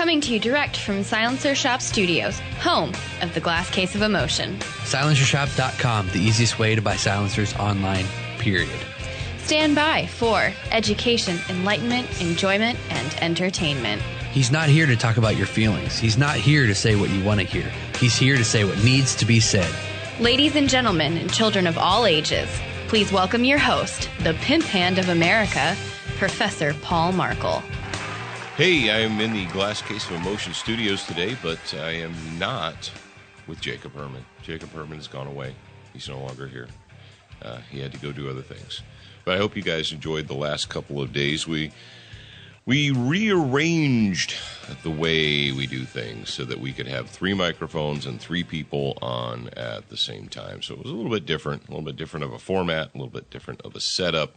Coming to you direct from Silencer Shop Studios, home of the Glass Case of Emotion. SilencerShop.com, the easiest way to buy silencers online, period. Stand by for education, enlightenment, enjoyment, and entertainment. He's not here to talk about your feelings. He's not here to say what you want to hear. He's here to say what needs to be said. Ladies and gentlemen, and children of all ages, please welcome your host, the pimp hand of America, Professor Paul Markle. Hey, I'm in the Glass Case of Emotion studios today, but I am not with Jacob Herman. Jacob Herman has gone away. He's no longer here. He had to go do other things. But I hope you guys enjoyed the last couple of days. We rearranged the way we do things so that we could have 3 microphones and 3 people on at the same time. So it was a little bit different of a format, a little bit different of a setup.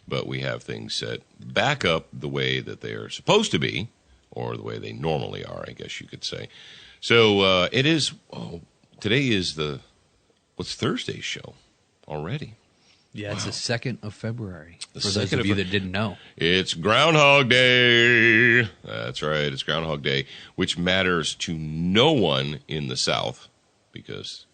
But we have things set back up the way that they are supposed to be, or the way they normally are, I guess you could say. So it is, today is what's Thursday's show already? Yeah, it's the 2nd of February, for those of you that didn't know. It's Groundhog Day. That's right, it's Groundhog Day, which matters to no one in the South, because,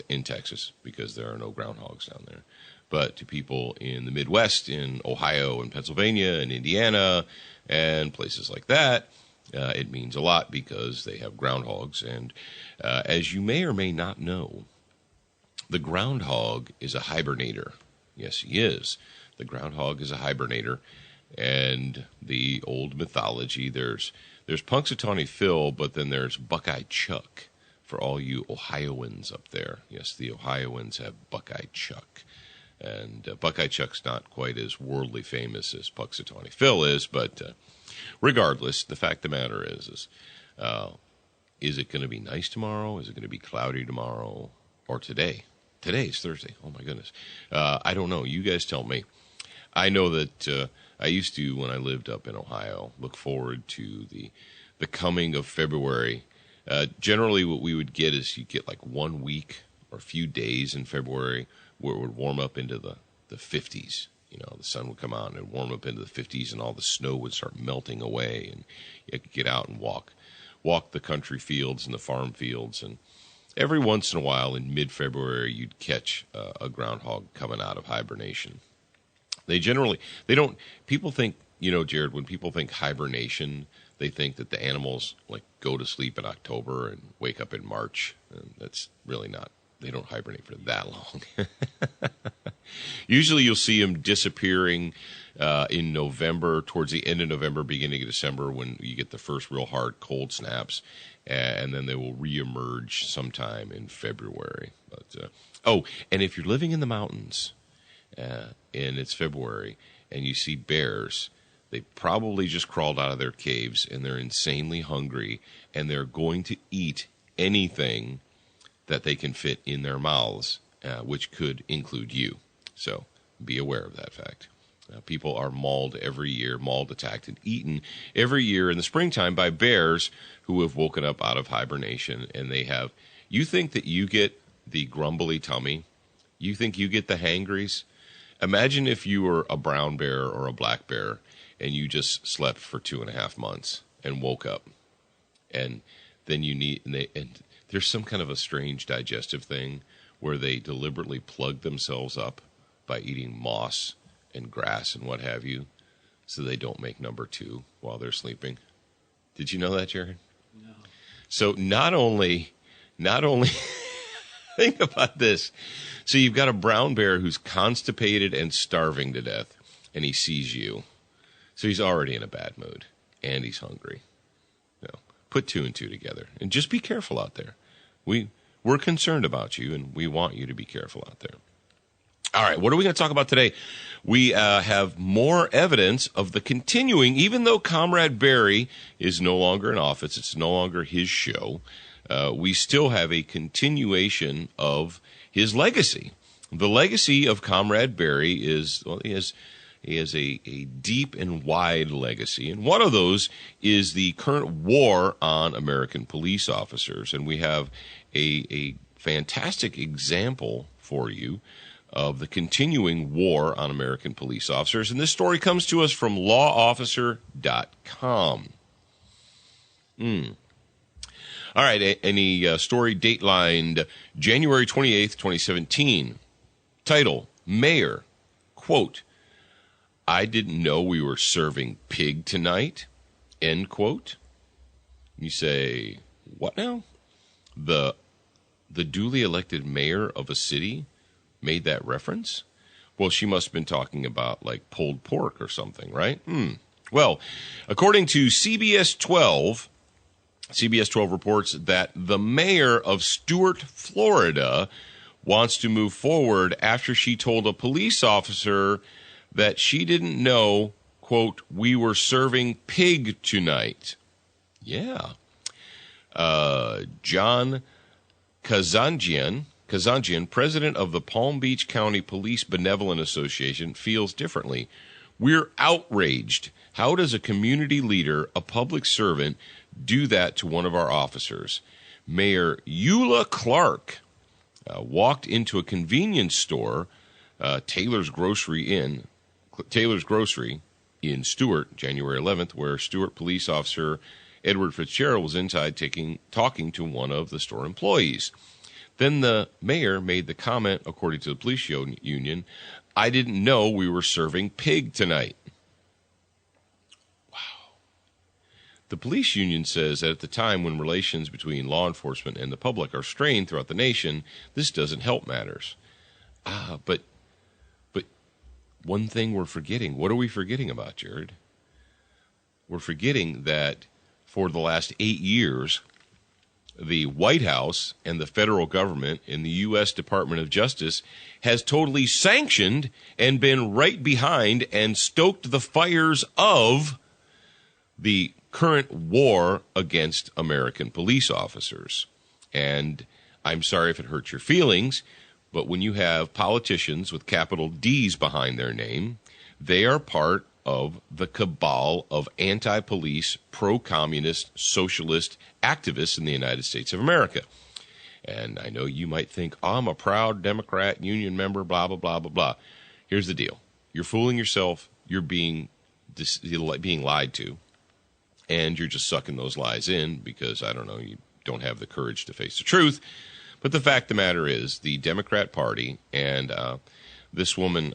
in Texas, because there are no groundhogs down there. But to people in the Midwest, in Ohio and Pennsylvania and Indiana and places like that, it means a lot because they have groundhogs. And as you may or may not know, the groundhog is a hibernator. Yes, he is. The groundhog is a hibernator. And the old mythology, there's Punxsutawney Phil, but then there's Buckeye Chuck for all you Ohioans up there. Yes, the Ohioans have Buckeye Chuck. And Buckeye Chuck's not quite as worldly famous as Punxsutawney Phil is, but regardless, the fact of the matter is it going to be nice tomorrow? Is it going to be cloudy tomorrow? Or today? Today is Thursday. Oh, my goodness. I don't know. You guys tell me. I know that I used to, when I lived up in Ohio, look forward to the coming of February. Generally, what we would get is you get like 1 week or a few days in February where it would warm up into the 50s. You know, the sun would come out and warm up into the 50s, and all the snow would start melting away, and you could get out and walk the country fields and the farm fields. And every once in a while in mid-February, you'd catch a groundhog coming out of hibernation. People think, Jared, when people think hibernation, they think that the animals like go to sleep in October and wake up in March. And that's really not. They don't hibernate for that long. Usually you'll see them disappearing in November, towards the end of November, beginning of December, when you get the first real hard cold snaps, and then they will reemerge sometime in February. But and if you're living in the mountains and it's February and you see bears, they probably just crawled out of their caves and they're insanely hungry and they're going to eat anything that they can fit in their mouths, which could include you. So be aware of that fact. People are mauled, attacked, and eaten every year in the springtime by bears who have woken up out of hibernation. And you think that you get the grumbly tummy? You think you get the hangries? Imagine if you were a brown bear or a black bear and you just slept for 2.5 months and woke up. And then there's some kind of a strange digestive thing where they deliberately plug themselves up by eating moss and grass and what have you, so they don't make number 2 while they're sleeping. Did you know that, Jared? No. So not only think about this. So you've got a brown bear who's constipated and starving to death, and he sees you. So he's already in a bad mood, and he's hungry. Put 2 and 2 together, and just be careful out there. We're concerned about you, and we want you to be careful out there. All right, what are we going to talk about today? We have more evidence of the continuing, even though Comrade Barry is no longer in office, it's no longer his show, we still have a continuation of his legacy. The legacy of Comrade Barry is, he has a deep and wide legacy, and one of those is the current war on American police officers. And we have a fantastic example for you of the continuing war on American police officers. And this story comes to us from lawofficer.com. All right, any story datelined January 28th, 2017. Title, Mayor, quote, "I didn't know we were serving pig tonight," end quote. You say, what now? The duly elected mayor of a city made that reference? Well, she must have been talking about like pulled pork or something, right? Well, according to CBS 12 reports that the mayor of Stuart, Florida, wants to move forward after she told a police officer that she didn't know, quote, "we were serving pig tonight." Yeah. John Kazanjian, president of the Palm Beach County Police Benevolent Association, feels differently. "We're outraged. How does a community leader, a public servant, do that to one of our officers?" Mayor Eula Clarke walked into a convenience store, Taylor's Grocery in Stuart, January 11th, where Stuart police officer Edward Fitzgerald was inside talking to one of the store employees. Then the mayor made the comment, according to the police union, "I didn't know we were serving pig tonight." Wow. The police union says that at the time when relations between law enforcement and the public are strained throughout the nation, this doesn't help matters. But one thing we're forgetting. What are we forgetting about, Jared? We're forgetting that for the last 8 years, the White House and the federal government and the U.S. Department of Justice has totally sanctioned and been right behind and stoked the fires of the current war against American police officers. And I'm sorry if it hurts your feelings, but when you have politicians with capital D's behind their name, they are part of the cabal of anti-police, pro-communist, socialist activists in the United States of America. And I know you might think, oh, I'm a proud Democrat, union member, blah, blah, blah, blah, blah. Here's the deal. You're fooling yourself. You're being lied to. And you're just sucking those lies in because, I don't know, you don't have the courage to face the truth. But the fact of the matter is the Democrat Party and this woman,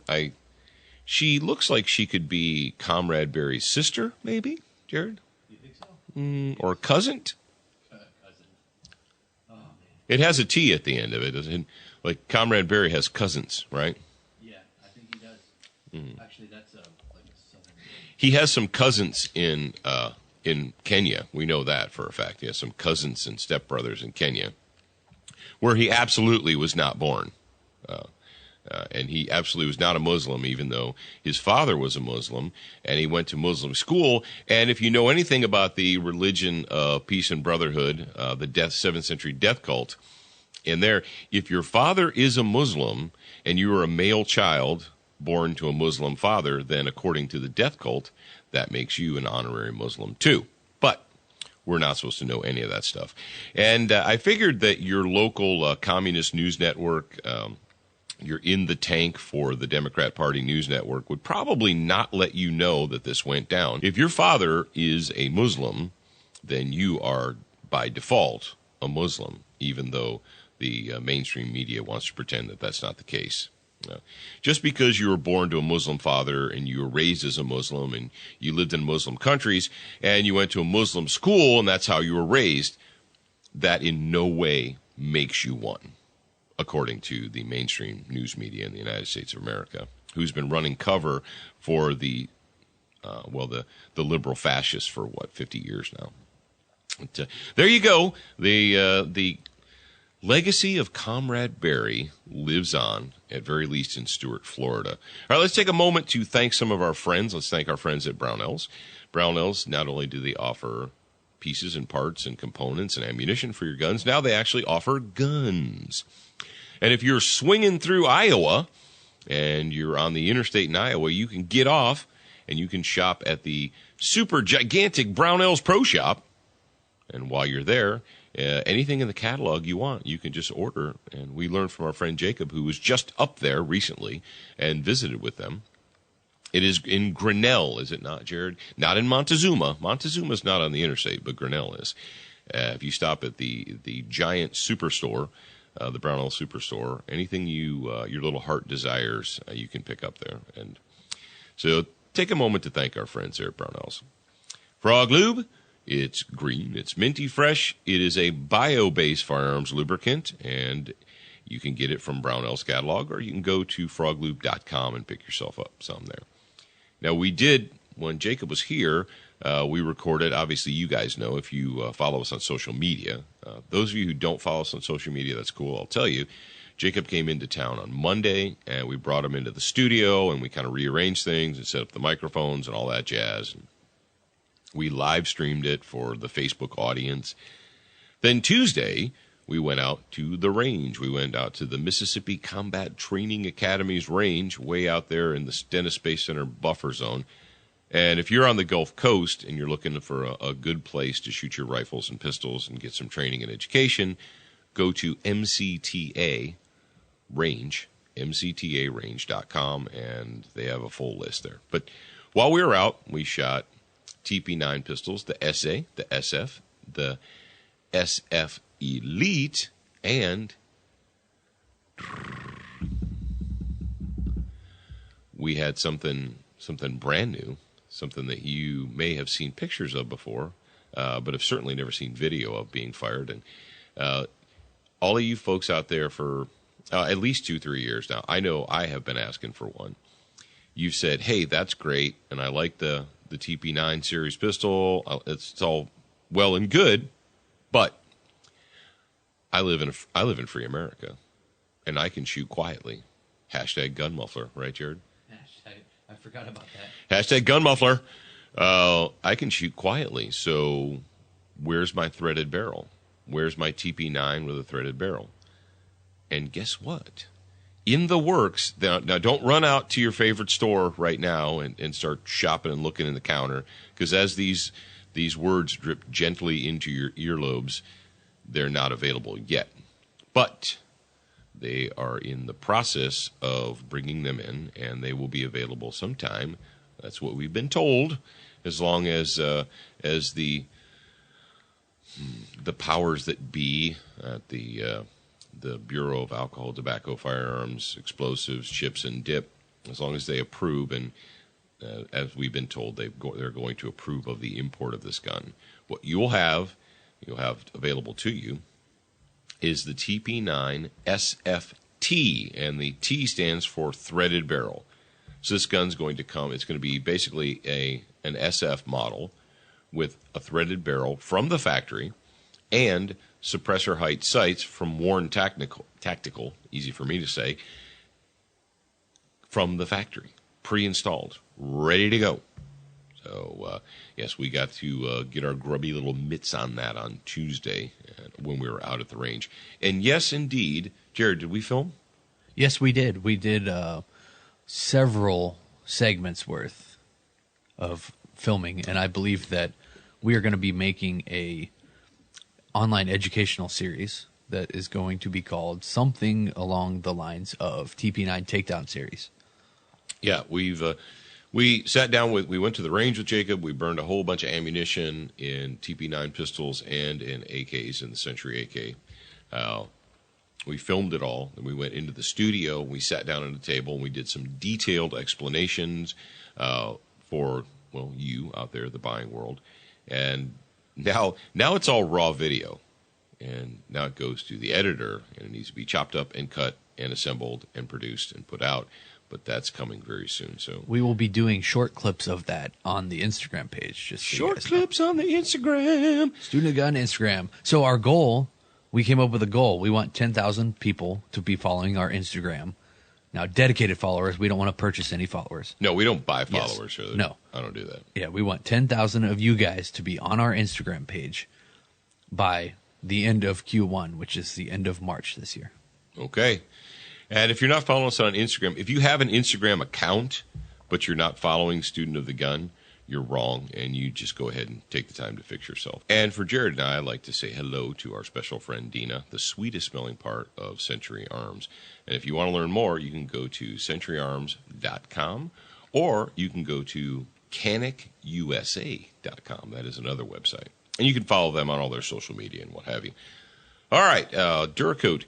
she looks like she could be Comrade Barry's sister, maybe, Jared? You think so? Or cousin? Cousin. Oh, man. It has a T at the end of it, doesn't it? Like Comrade Barry has cousins, right? Yeah, I think he does. Actually, that's like a southern. He has some cousins in Kenya. We know that for a fact. He has some cousins and stepbrothers in Kenya, where he absolutely was not born. And he absolutely was not a Muslim, even though his father was a Muslim, and he went to Muslim school. And if you know anything about the religion of peace and brotherhood, the 7th century death cult, in there, if your father is a Muslim and you are a male child born to a Muslim father, then according to the death cult, that makes you an honorary Muslim too. But we're not supposed to know any of that stuff. And I figured that your local communist news network, you're in the tank for the Democrat Party news network, would probably not let you know that this went down. If your father is a Muslim, then you are by default a Muslim, even though the mainstream media wants to pretend that that's not the case. Just because you were born to a Muslim father and you were raised as a Muslim and you lived in Muslim countries and you went to a Muslim school and that's how you were raised, that in no way makes you one, according to the mainstream news media in the United States of America, who's been running cover for the liberal fascists for, 50 years now. But, there you go. The legacy of Comrade Barry lives on, at very least in Stuart, Florida. All right, let's take a moment to thank some of our friends. Let's thank our friends at Brownells. Brownells, not only do they offer pieces and parts and components and ammunition for your guns, now they actually offer guns. And if you're swinging through Iowa and you're on the interstate in Iowa, you can get off and you can shop at the super gigantic Brownells Pro Shop. And while you're there, anything in the catalog you want, you can just order. And we learned from our friend Jacob, who was just up there recently and visited with them, It is in Grinnell, is it not, Jared? Not in Montezuma. Montezuma's not on the interstate, but Grinnell is. If you stop at the giant superstore, the Brownell Superstore, anything your little heart desires, you can pick up there. And so take a moment to thank our friends there at Brownell's. Frog Lube, it's green, it's minty fresh. It is a bio-based firearms lubricant, and you can get it from Brownell's catalog, or you can go to froglube.com and pick yourself up some there. Now, we did, when Jacob was here, we recorded, obviously you guys know if you follow us on social media. Those of you who don't follow us on social media, that's cool, I'll tell you. Jacob came into town on Monday, and we brought him into the studio, and we kind of rearranged things and set up the microphones and all that jazz. And we live streamed it for the Facebook audience. Then Tuesday, we went out to the range. We went out to the Mississippi Combat Training Academy's range, way out there in the Stennis Space Center buffer zone. And if you're on the Gulf Coast and you're looking for a good place to shoot your rifles and pistols and get some training and education, go to MCTA Range, mctarange.com, and they have a full list there. But while we were out, we shot TP9 pistols, the SA, the SF, the SF Elite, and we had something brand new, something that you may have seen pictures of before, but have certainly never seen video of being fired. And all of you folks out there for at least 2-3 years now, I know I have been asking for one. You've said, hey, that's great, and I like the TP9 series pistol. It's all well and good, but I live in free America, and I can shoot quietly. Hashtag gun muffler, right, Jared? I forgot about that. Hashtag gun muffler. I can shoot quietly, so where's my threaded barrel? Where's my TP9 with a threaded barrel? And guess what? In the works, now don't run out to your favorite store right now and start shopping and looking in the counter, because as these words drip gently into your earlobes, they're not available yet. But they are in the process of bringing them in, and they will be available sometime. That's what we've been told, as long as the powers that be at the Bureau of Alcohol, Tobacco, Firearms, Explosives, Chips, and Dip, as long as they approve, and as we've been told, they're going to approve of the import of this gun. What you'll have available to you is the TP9 SFT, and the T stands for threaded barrel. So this gun's going to come, it's going to be basically an SF model with a threaded barrel from the factory and suppressor height sights from Warren Tactical, easy for me to say, from the factory, pre-installed, ready to go. So, yes, we got to get our grubby little mitts on that on Tuesday when we were out at the range. And yes, indeed, Jared, did we film? Yes, we did. We did several segments worth of filming, and I believe that we are going to be making a online educational series that is going to be called something along the lines of TP9 Takedown Series. Yeah, we sat down we went to the range with Jacob. We burned a whole bunch of ammunition in TP9 pistols and in AKs, in the Century AK. We filmed it all, and we went into the studio. We sat down at a table, and we did some detailed explanations for, well, you out there, the buying world. And now it's all raw video, and now it goes to the editor, and it needs to be chopped up and cut and assembled and produced and put out. But that's coming very soon. So we will be doing short clips of that on the Instagram page. Just so short clips on the Instagram. Student of Gun Instagram. So our goal, we came up with a goal. We want 10,000 people to be following our Instagram. Now, dedicated followers, we don't want to purchase any followers. No, we don't buy followers. Yes. No. I don't do that. Yeah, we want 10,000 of you guys to be on our Instagram page by the end of Q1, which is the end of March this year. Okay. And if you're not following us on Instagram, if you have an Instagram account, but you're not following Student of the Gun, you're wrong, and you just go ahead and take the time to fix yourself. And for Jared and I, I'd like to say hello to our special friend Dina, the sweetest smelling part of Century Arms. And if you want to learn more, you can go to centuryarms.com, Or you can go to canicusa.com. That is another website. And you can follow them on all their social media and what have you. All right, Duracoat.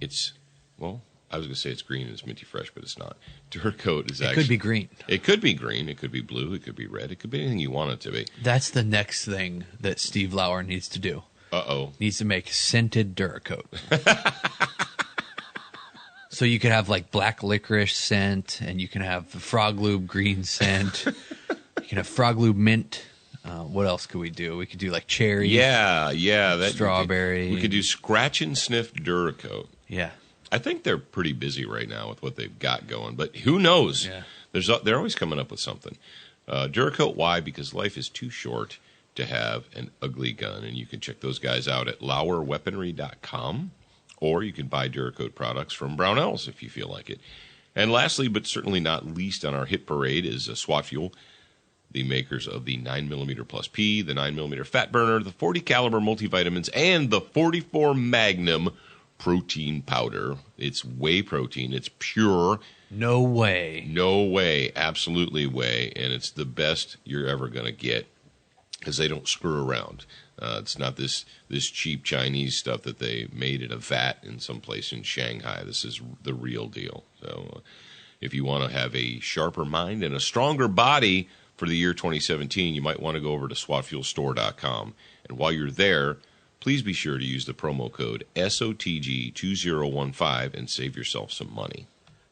It's, well, I was going to say it's green and it's minty fresh, but it's not. Duracoat is actually... It could be green. It could be green. It could be blue. It could be red. It could be anything you want it to be. That's the next thing that Steve Lauer needs to do. Uh-oh. Needs to make scented Duracoat. So you could have like black licorice scent, and you can have the Frog Lube green scent. You can have Frog Lube mint. What else could we do? We could do like cherry. Yeah. That strawberry. We could do scratch and sniff Duracoat. Yeah. I think they're pretty busy right now with what they've got going, but who knows? Yeah. They're always coming up with something. Duracoat, why? Because life is too short to have an ugly gun, and you can check those guys out at LauerWeaponry.com, or you can buy Duracoat products from Brownells if you feel like it. And lastly, but certainly not least on our hit parade, is SWAT Fuel, the makers of the 9mm Plus P, the 9mm Fat Burner, the 40 caliber multivitamins, and the 44 Magnum protein powder. It's whey protein. It's pure. No way. No way. Absolutely whey. And it's the best you're ever going to get because they don't screw around. It's not this cheap Chinese stuff that they made in a vat in some place in Shanghai. This is the real deal. So if you want to have a sharper mind and a stronger body for the year 2017, you might want to go over to SWATfuelstore.com. And while you're there, please be sure to use the promo code SOTG2015 and save yourself some money.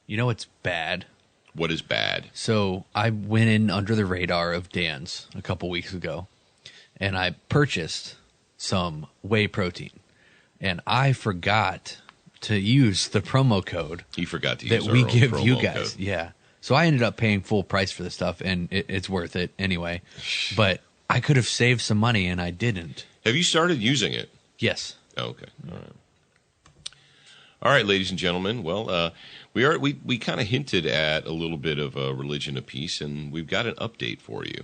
You know what's bad? What is bad? So I went in under the radar of Dan's a couple weeks ago, and I purchased some whey protein. And I forgot to use the promo code. You forgot to that use we our own give promo you guys. code. Yeah. So I ended up paying full price for this stuff, and it's worth it anyway. But I could have saved some money, and I didn't. Have you started using it? Yes. Okay. All right. All right, ladies and gentlemen. Well, we kind of hinted at a little bit of a religion apiece, and we've got an update for you.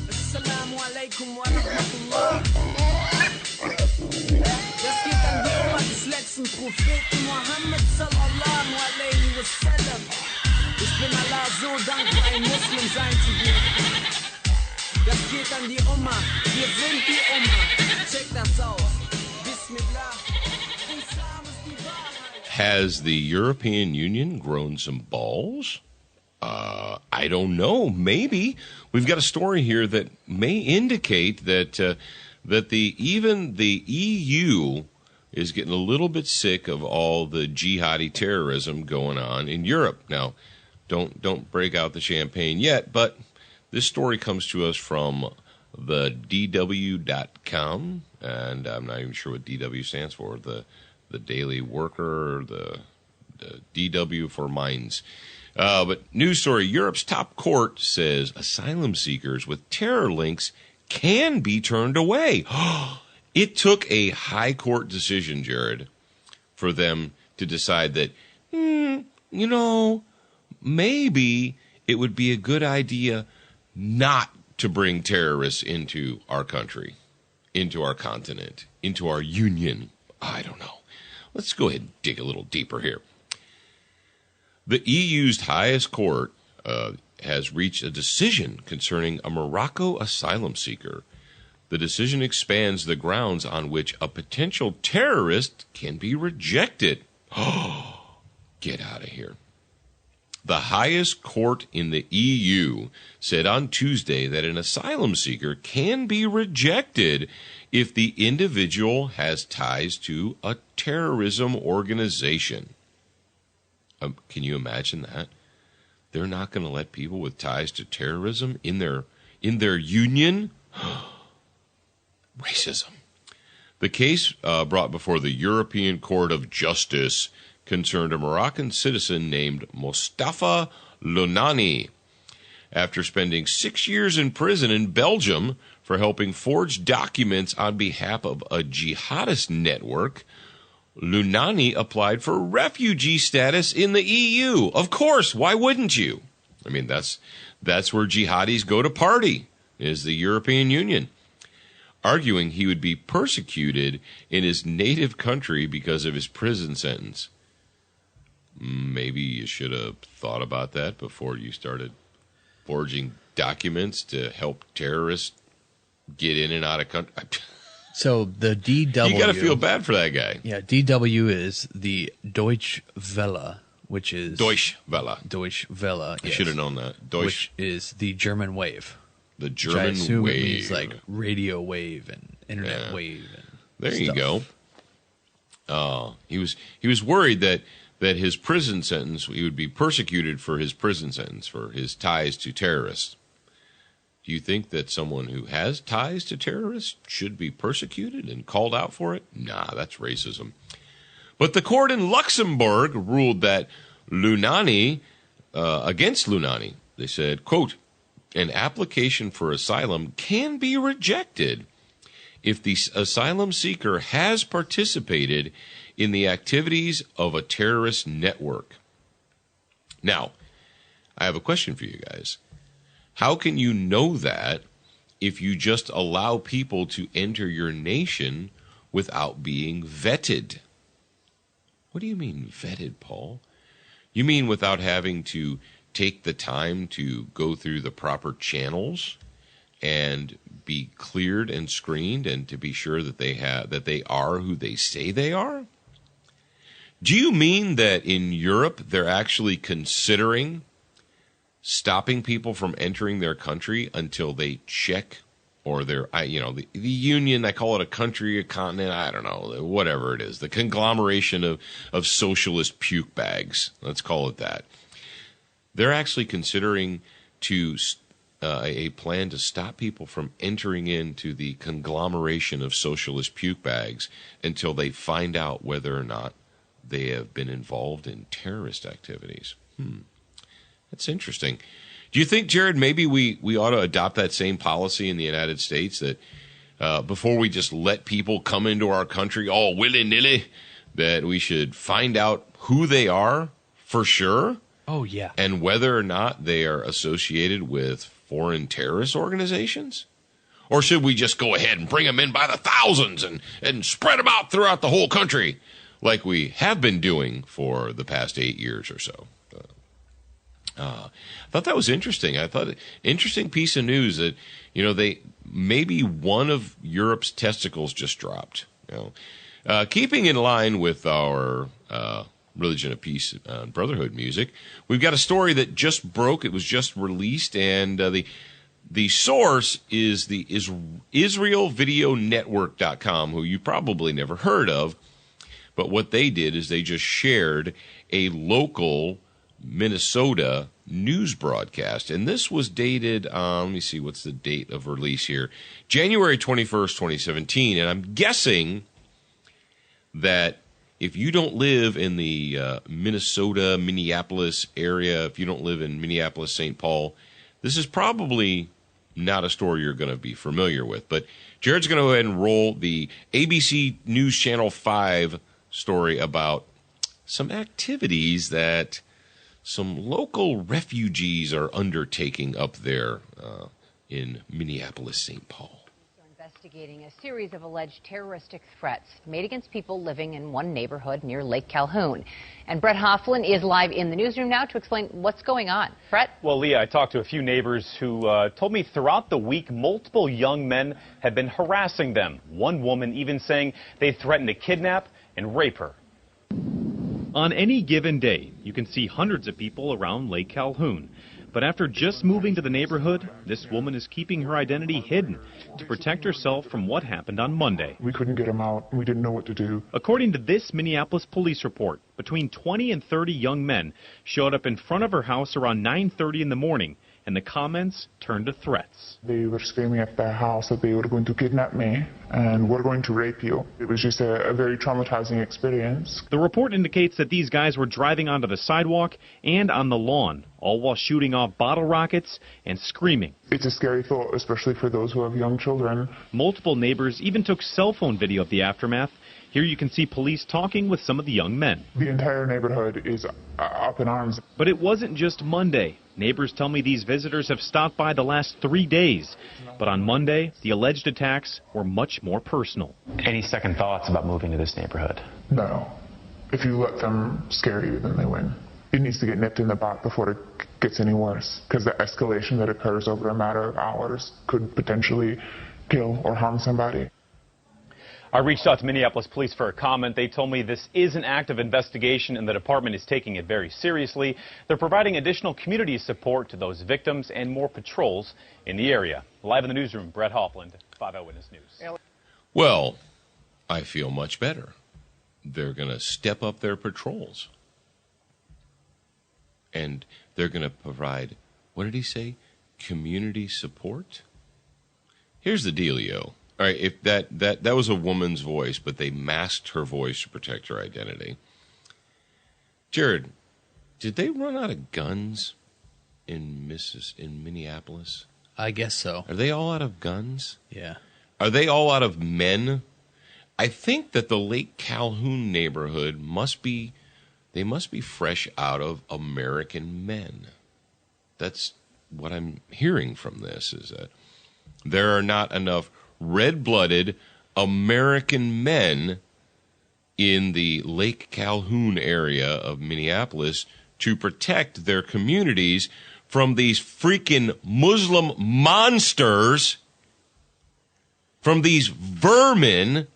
Assalamu alaikum wa rahmatullah. Das geht an die Oma des letzten Propheten Mohammed sallallahu alaihi wasallam. Ich bin Allah so dankbar, ein Muslim sein zu dürfen. Das geht an die Oma, wir sind die Oma. Check das aus. Bismillah. Islam ist die Wahrheit. Has the European Union grown some balls? I don't know. Maybe. We've got a story here that may indicate that even the EU is getting a little bit sick of all the jihadi terrorism going on in Europe. Now, don't break out the champagne yet, but this story comes to us from the DW.com, and I'm not even sure what DW stands for, the Daily Worker, the DW for Minds. But news story, Europe's top court says asylum seekers with terror links can be turned away. It took a high court decision, Jared, for them to decide that, maybe it would be a good idea not to bring terrorists into our country, into our continent, into our union. I don't know. Let's go ahead and dig a little deeper here. The EU's highest court has reached a decision concerning a Morocco asylum seeker. The decision expands the grounds on which a potential terrorist can be rejected. Get out of here. The highest court in the EU said on Tuesday that an asylum seeker can be rejected if the individual has ties to a terrorism organization. Can you imagine that? They're not going to let people with ties to terrorism in their union? Racism. The case brought before the European Court of Justice concerned a Moroccan citizen named Mostafa Lounani. After spending 6 years in prison in Belgium for helping forge documents on behalf of a jihadist network, Lounani applied for refugee status in the EU. Of course, why wouldn't you? I mean, that's where jihadis go to party, is the European Union. Arguing he would be persecuted in his native country because of his prison sentence. maybe you should have thought about that before you started forging documents to help terrorists get in and out of country. So the DW... You got to feel bad for that guy. Yeah, DW is the Deutsche Welle, which is... Deutsche Welle. Deutsche Welle, I should have known that. Deutsche. Which is the German wave. The German which I assume wave. It means like radio wave and internet wave. And there stuff. you go. He was worried that his prison sentence, he would be persecuted for his prison sentence, for his ties to terrorists. Do you think that someone who has ties to terrorists should be persecuted and called out for it? Nah, that's racism. But the court in Luxembourg ruled that against Lunani. They said, quote, an application for asylum can be rejected if the asylum seeker has participated in the activities of a terrorist network. Now, I have a question for you guys. How can you know that if you just allow people to enter your nation without being vetted? What do you mean vetted, Paul? You mean without having to take the time to go through the proper channels and be cleared and screened and to be sure that they are who they say they are? Do you mean that in Europe they're actually considering stopping people from entering their country until they check, or the union, I call it a country, a continent, I don't know, whatever it is, the conglomeration of socialist puke bags, let's call it that. They're actually considering a plan to stop people from entering into the conglomeration of socialist puke bags until they find out whether or not they have been involved in terrorist activities. That's interesting. Do you think, Jared, maybe we ought to adopt that same policy in the United States, that before we just let people come into our country all willy-nilly, that we should find out who they are for sure? Oh, yeah. And whether or not they are associated with foreign terrorist organizations? Or should we just go ahead and bring them in by the thousands and spread them out throughout the whole country like we have been doing for the past 8 years or so? I thought that was interesting. I thought interesting piece of news that, maybe one of Europe's testicles just dropped. Keeping in line with our Religion of Peace and Brotherhood music, we've got a story that just broke. It was just released, and the source is the IsraelVideoNetwork.com, who you probably never heard of. But what they did is they just shared a local Minnesota news broadcast, and this was dated, let me see, what's the date of release here? January 21st, 2017, and I'm guessing that if you don't live in the Minnesota, Minneapolis area, if you don't live in Minneapolis, St. Paul, this is probably not a story you're going to be familiar with. But Jared's going to go ahead and roll the ABC News Channel 5 story about some activities that some local refugees are undertaking up there in Minneapolis, St. Paul. Investigating a series of alleged terroristic threats made against people living in one neighborhood near Lake Calhoun. And Brett Hofflin is live in the newsroom now to explain what's going on. Brett? Well, Leah, I talked to a few neighbors who told me throughout the week multiple young men have been harassing them. One woman even saying they threatened to kidnap and rape her. On any given day, you can see hundreds of people around Lake Calhoun. But after just moving to the neighborhood, this woman is keeping her identity hidden to protect herself from what happened on Monday. We couldn't get him out. We didn't know what to do. According to this Minneapolis police report, between 20 and 30 young men showed up in front of her house around 9:30 in the morning, and the comments turned to threats. They were screaming at their house that they were going to kidnap me and were going to rape you. It was just a very traumatizing experience. The report indicates that these guys were driving onto the sidewalk and on the lawn, all while shooting off bottle rockets and screaming. It's a scary thought, especially for those who have young children. Multiple neighbors even took cell phone video of the aftermath. Here you can see police talking with some of the young men. The entire neighborhood is up in arms. But it wasn't just Monday. Neighbors tell me these visitors have stopped by the last 3 days. But on Monday, the alleged attacks were much more personal. Any second thoughts about moving to this neighborhood? No. If you let them scare you, then they win. It needs to get nipped in the butt before it gets any worse, because the escalation that occurs over a matter of hours could potentially kill or harm somebody. I reached out to Minneapolis police for a comment. They told me this is an active investigation and the department is taking it very seriously. They're providing additional community support to those victims and more patrols in the area. Live in the newsroom, Brett Hoffland, 5 Eyewitness News. Well, I feel much better. They're going to step up their patrols. And they're going to provide, what did he say? Community support? Here's the dealio. All right, if that was a woman's voice, but they masked her voice to protect her identity. Jared, did they run out of guns in Minneapolis? I guess so. Are they all out of guns? Yeah. Are they all out of men? I think that the Lake Calhoun neighborhood must be fresh out of American men. That's what I'm hearing from this, is that there are not enough red-blooded American men in the Lake Calhoun area of Minneapolis to protect their communities from these freaking Muslim monsters, from these vermin.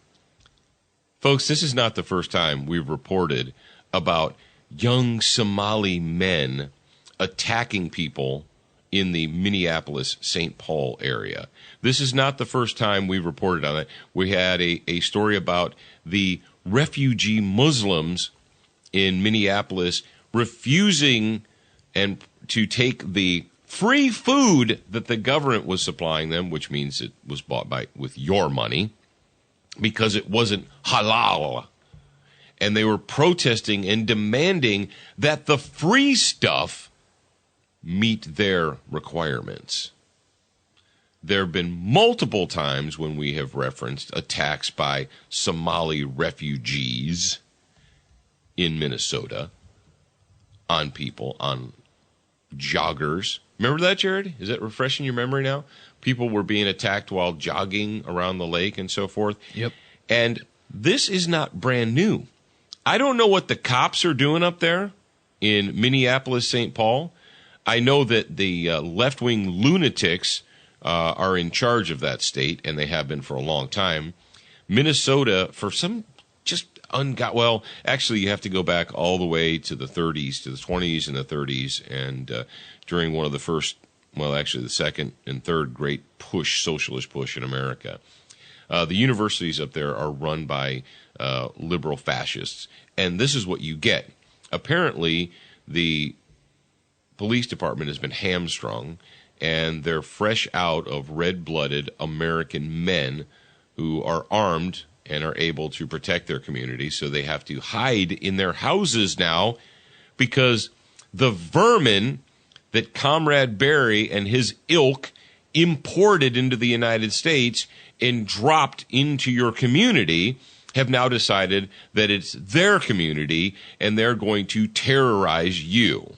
Folks, this is not the first time we've reported about young Somali men attacking people in the Minneapolis-St. Paul area. This is not the first time we reported on it. We had a story about the refugee Muslims in Minneapolis refusing and to take the free food that the government was supplying them, which means it was bought with your money, because it wasn't halal. And they were protesting and demanding that the free stuff meet their requirements. There have been multiple times when we have referenced attacks by Somali refugees in Minnesota on people, on joggers. Remember that, Jared? Is that refreshing your memory now? People were being attacked while jogging around the lake and so forth. Yep. And this is not brand new. I don't know what the cops are doing up there in Minneapolis, St. Paul. I know that the left-wing lunatics are in charge of that state, and they have been for a long time. Minnesota, for some just well, actually, you have to go back all the way to the 30s, to the 20s and the 30s, and during one of the first, well, actually the second and third great socialist push in America. The universities up there are run by liberal fascists, and this is what you get. Apparently, the police department has been hamstrung, and they're fresh out of red-blooded American men who are armed and are able to protect their community, so they have to hide in their houses now because the vermin that Comrade Barry and his ilk imported into the United States and dropped into your community have now decided that it's their community and they're going to terrorize you.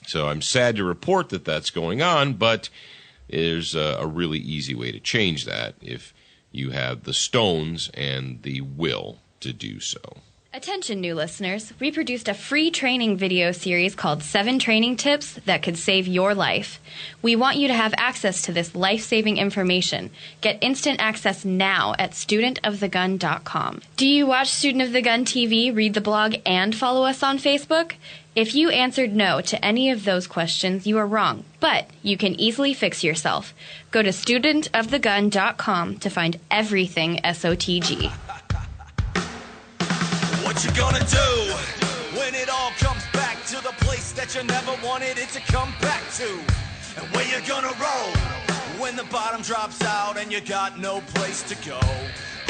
So I'm sad to report that that's going on, but there's a really easy way to change that if you have the stones and the will to do so. Attention, new listeners. We produced a free training video series called 7 Training Tips That Could Save Your Life. We want you to have access to this life-saving information. Get instant access now at studentofthegun.com. Do you watch Student of the Gun TV, read the blog, and follow us on Facebook? If you answered no to any of those questions, you are wrong, but you can easily fix yourself. Go to studentofthegun.com to find everything SOTG. What you gonna do when it all comes back to the place that you never wanted it to come back to? And where you gonna roll when the bottom drops out and you got no place to go?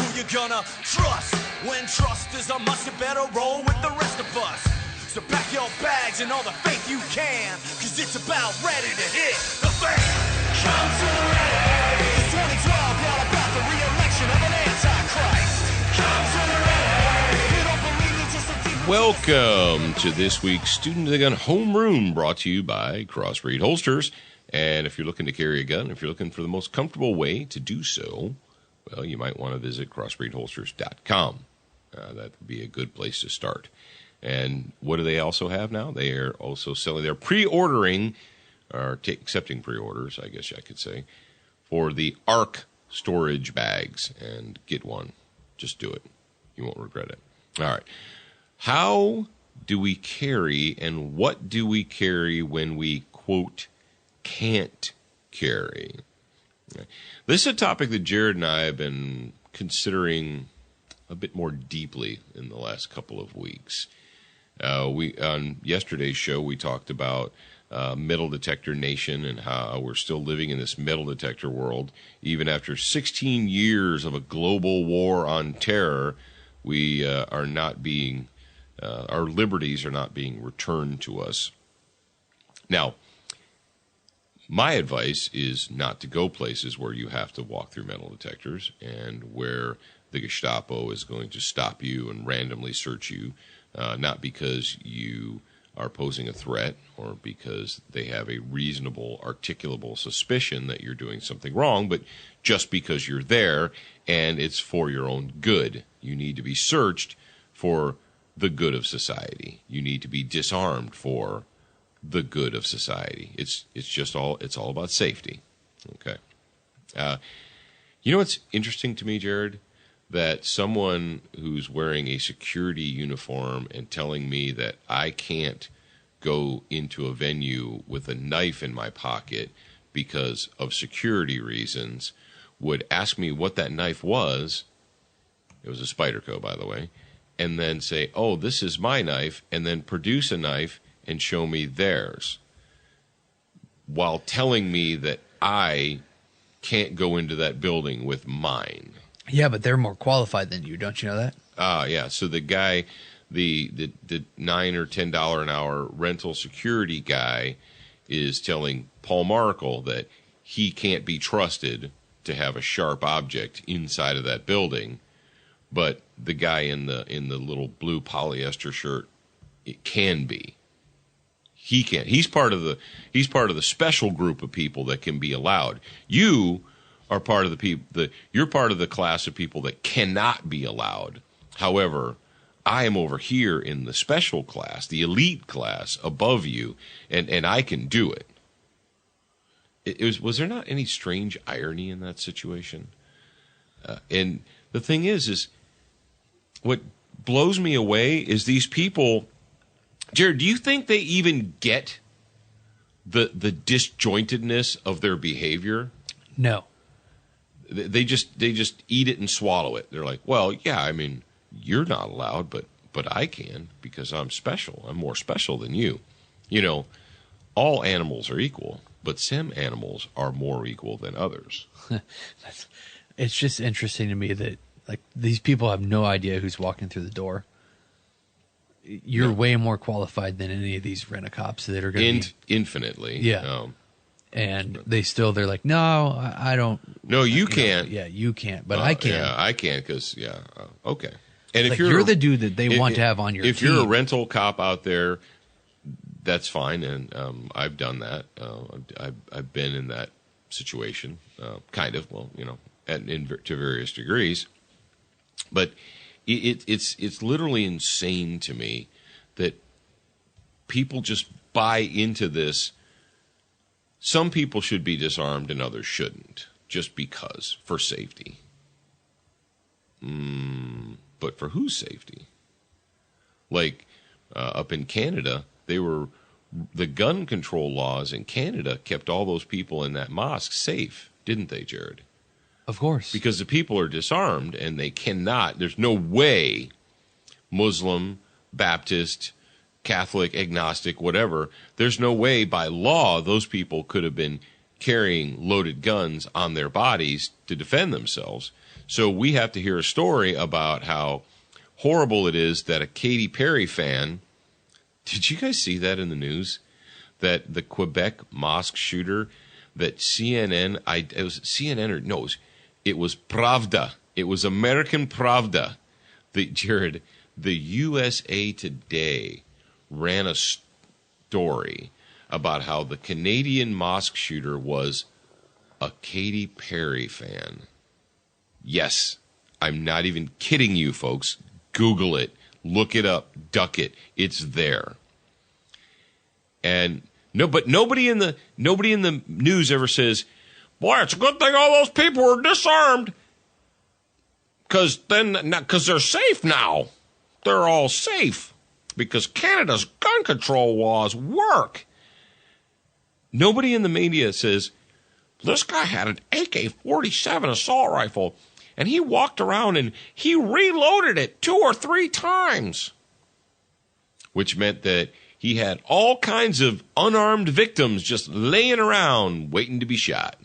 Who you gonna trust when trust is a must? You better roll with the rest of us. So pack your bags and all the faith you can, cause it's about ready to hit the fan. Come to the ready. It's 2012, all about the re-election of an antichrist. Come to the ready. You don't believe me, just a deep. Welcome to this week's Student of the Gun Homeroom, brought to you by Crossbreed Holsters. And if you're looking to carry a gun, if you're looking for the most comfortable way to do so, well, you might want to visit crossbreedholsters.com. That would be a good place to start. And what do they also have now? They are also selling, they're pre-ordering, or accepting pre-orders, I guess I could say, for the ARC storage bags. And get one. Just do it. You won't regret it. All right. How do we carry, and what do we carry when we, quote, can't carry? This is a topic that Jared and I have been considering a bit more deeply in the last couple of weeks. On yesterday's show, we talked about metal detector nation and how we're still living in this metal detector world. Even after 16 years of a global war on terror, we are not being, our liberties are not being returned to us. Now, my advice is not to go places where you have to walk through metal detectors and where the Gestapo is going to stop you and randomly search you, not because you are posing a threat or because they have a reasonable, articulable suspicion that you're doing something wrong, but just because you're there and it's for your own good. You need to be searched for the good of society. You need to be disarmed for the good of society. It's all about safety. Okay. You know what's interesting to me, Jared? That someone who's wearing a security uniform and telling me that I can't go into a venue with a knife in my pocket because of security reasons would ask me what that knife was. It was a Spyderco, by the way. And then say, oh, this is my knife, and then produce a knife and show me theirs, while telling me that I can't go into that building with mine. Yeah, but they're more qualified than you. Don't you know that? Yeah. So the guy, the $9 or $10 an hour rental security guy is telling Paul Markle that he can't be trusted to have a sharp object inside of that building, but the guy in the little blue polyester shirt, it can be. He can't. He's part of the special group of people that can be allowed. You are part of the people you're part of the class of people that cannot be allowed. However, I am over here in the special class, the elite class above you, and I can do it. Was there not any strange irony in that situation? And the thing is what blows me away is these people. Jared, do you think they even get the disjointedness of their behavior? No. They just eat it and swallow it. They're like, well, yeah, I mean, you're not allowed, but I can because I'm special. I'm more special than you. You know, all animals are equal, but some animals are more equal than others. It's just interesting to me that like these people have no idea who's walking through the door. You're way more qualified than any of these rent-a-cops that are going to be infinitely. Yeah. And they're like, no, I don't. No, you can't. Yeah, you can't, but I can. Yeah, I can't because, okay. And if like you're the dude that they want to have on your team. If you're a rental cop out there, that's fine, and I've done that. I've been in that situation, kind of. Well, to various degrees, but it's literally insane to me that people just buy into this. Some people should be disarmed and others shouldn't, just because, for safety. But for whose safety? Like up in Canada, the gun control laws in Canada kept all those people in that mosque safe, didn't they, Jared? Of course. Because the people are disarmed and they cannot, there's no way Muslim, Baptist, Catholic, agnostic, whatever, there's no way by law those people could have been carrying loaded guns on their bodies to defend themselves. So we have to hear a story about how horrible it is that a Katy Perry fan, did you guys see that in the news? That the Quebec mosque shooter, that CNN, it was Pravda. It was American Pravda. Jared, the USA Today ran a story about how the Canadian mosque shooter was a Katy Perry fan. Yes, I'm not even kidding you, folks. Google it, look it up, duck it. It's there. And but nobody in the news ever says, "Boy, it's a good thing all those people were disarmed, because they're safe now. They're all safe because Canada's gun control laws work." Nobody in the media says, "This guy had an AK-47 assault rifle, and he walked around and he reloaded it 2 or 3 times," which meant that he had all kinds of unarmed victims just laying around waiting to be shot,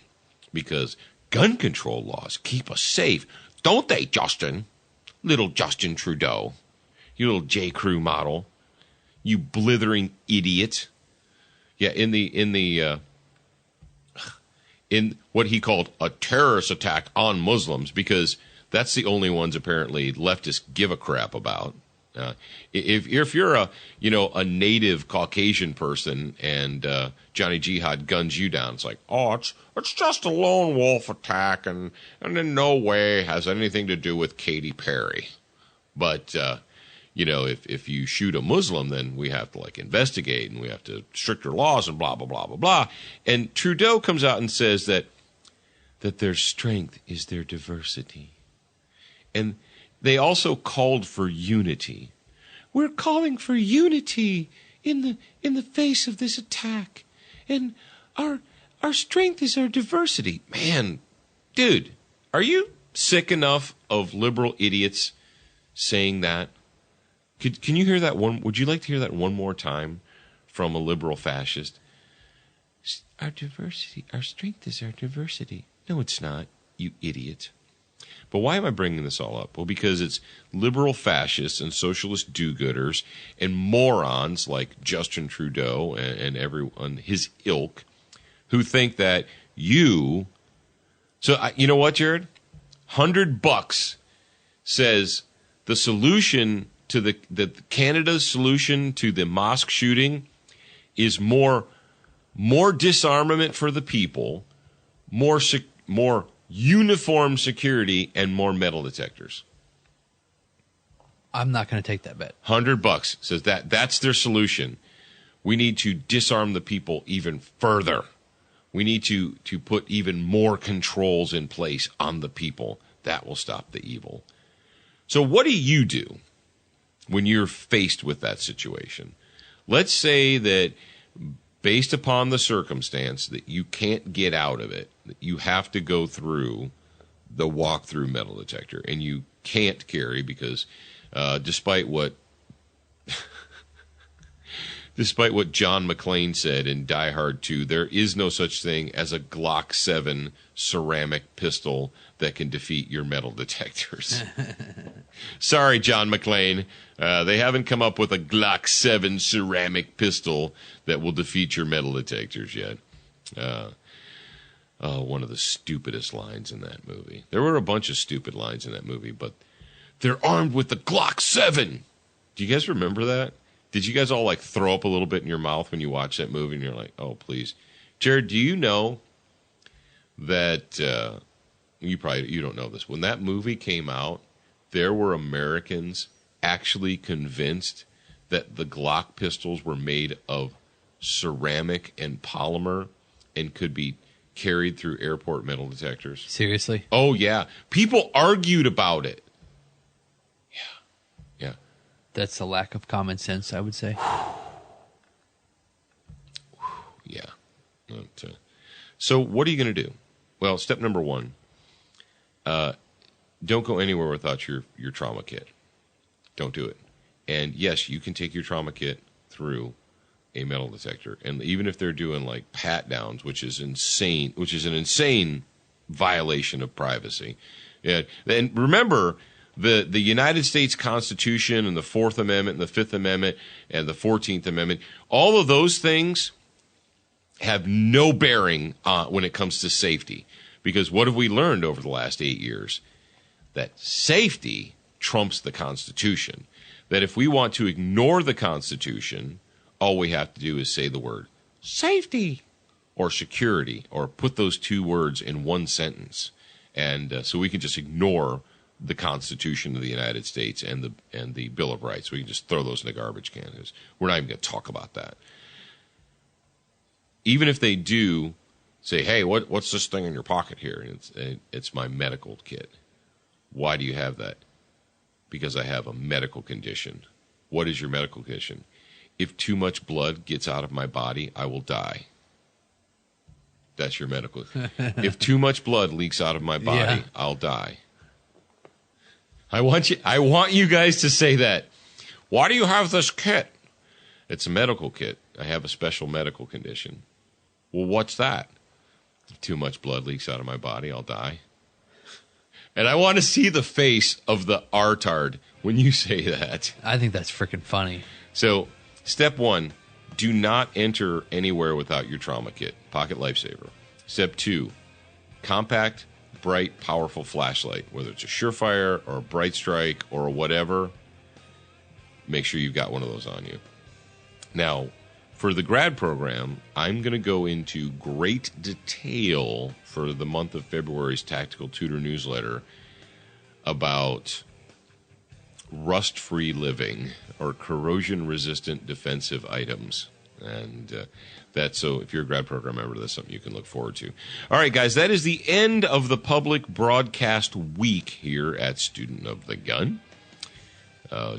because gun control laws keep us safe, don't they, Justin? Little Justin Trudeau, you little J. Crew model, you blithering idiot. Yeah, in what he called a terrorist attack on Muslims, because that's the only ones apparently leftists give a crap about. If you're a native Caucasian person and Johnny Jihad guns you down, it's like, oh, it's just a lone wolf attack and in no way has anything to do with Katy Perry. But if you shoot a Muslim, then we have to investigate and we have to stricter laws and blah blah blah blah blah. And Trudeau comes out and says that their strength is their diversity, and they also called for unity. We're calling for unity in the face of this attack, and our strength is our diversity. Man, dude, are you sick enough of liberal idiots saying that? Can you hear that one? Would you like to hear that one more time from a liberal fascist? Our diversity, our strength is our diversity. No, it's not, you idiot. But why am I bringing this all up? Well, because it's liberal fascists and socialist do-gooders and morons like Justin Trudeau and everyone, his ilk, who think that you... So, you know what, Jared? $100 says the solution to the Canada's solution to the mosque shooting is more disarmament for the people, more uniform security, and more metal detectors. I'm not going to take that bet. $100 says that's their solution. We need to disarm the people even further. We need to put even more controls in place on the people. That will stop the evil. So what do you do when you're faced with that situation? Let's say that based upon the circumstance that you can't get out of it, that you have to go through the walk-through metal detector, and you can't carry because despite what John McClane said in Die Hard 2, there is no such thing as a Glock 7 ceramic pistol that can defeat your metal detectors. Sorry, John McClane. They haven't come up with a Glock 7 ceramic pistol that will defeat your metal detectors yet. One of the stupidest lines in that movie. There were a bunch of stupid lines in that movie, but they're armed with the Glock 7. Do you guys remember that? Did you guys all throw up a little bit in your mouth when you watched that movie and you're like, oh, please? Jared, do you know that you don't know this. When that movie came out, there were Americans actually convinced that the Glock pistols were made of ceramic and polymer and could be carried through airport metal detectors. Seriously? Oh, yeah. People argued about it. Yeah. That's a lack of common sense, I would say. Yeah. So what are you going to do? Well, step number 1, don't go anywhere without your trauma kit. Don't do it. And yes, you can take your trauma kit through a metal detector. And even if they're doing pat downs, which is an insane violation of privacy. Yeah. And remember, the United States Constitution and the 4th Amendment and the 5th Amendment and the 14th Amendment, all of those things have no bearing when it comes to safety. Because what have we learned over the last 8 years? That safety trumps the Constitution. That if we want to ignore the Constitution, all we have to do is say the word safety or security, or put those two words in one sentence. And so we can just ignore the Constitution of the United States and the Bill of Rights. We can just throw those in the garbage can. We're not even going to talk about that. Even if they do say, hey, what's this thing in your pocket here? It's my medical kit. Why do you have that? Because I have a medical condition. What is your medical condition? If too much blood gets out of my body, I will die. That's your medical. If too much blood leaks out of my body, I'll die. I want you guys to say that. Why do you have this kit? It's a medical kit. I have a special medical condition. Well, what's that? If too much blood leaks out of my body, I'll die. And I want to see the face of the artard when you say that. I think that's freaking funny. So, step 1, do not enter anywhere without your trauma kit. Pocket Lifesaver. Step 2, compact, bright, powerful flashlight. Whether it's a Surefire or a Bright Strike or whatever, make sure you've got one of those on you. Now, for the grad program, I'm going to go into great detail for the month of February's Tactical Tutor newsletter about rust-free living or corrosion-resistant defensive items. And that's so if you're a grad program member, that's something you can look forward to. All right, guys, that is the end of the public broadcast week here at Student of the Gun.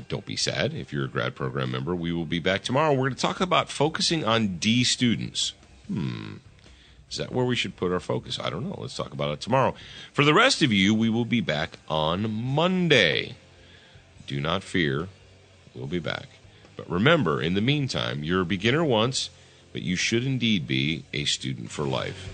Don't be sad if you're a grad program member. We will be back tomorrow. We're going to talk about focusing on D students. Is that where we should put our focus? I don't know. Let's talk about it tomorrow. For the rest of you, we will be back on Monday. Do not fear. We'll be back. But remember, in the meantime, you're a beginner once, but you should indeed be a student for life.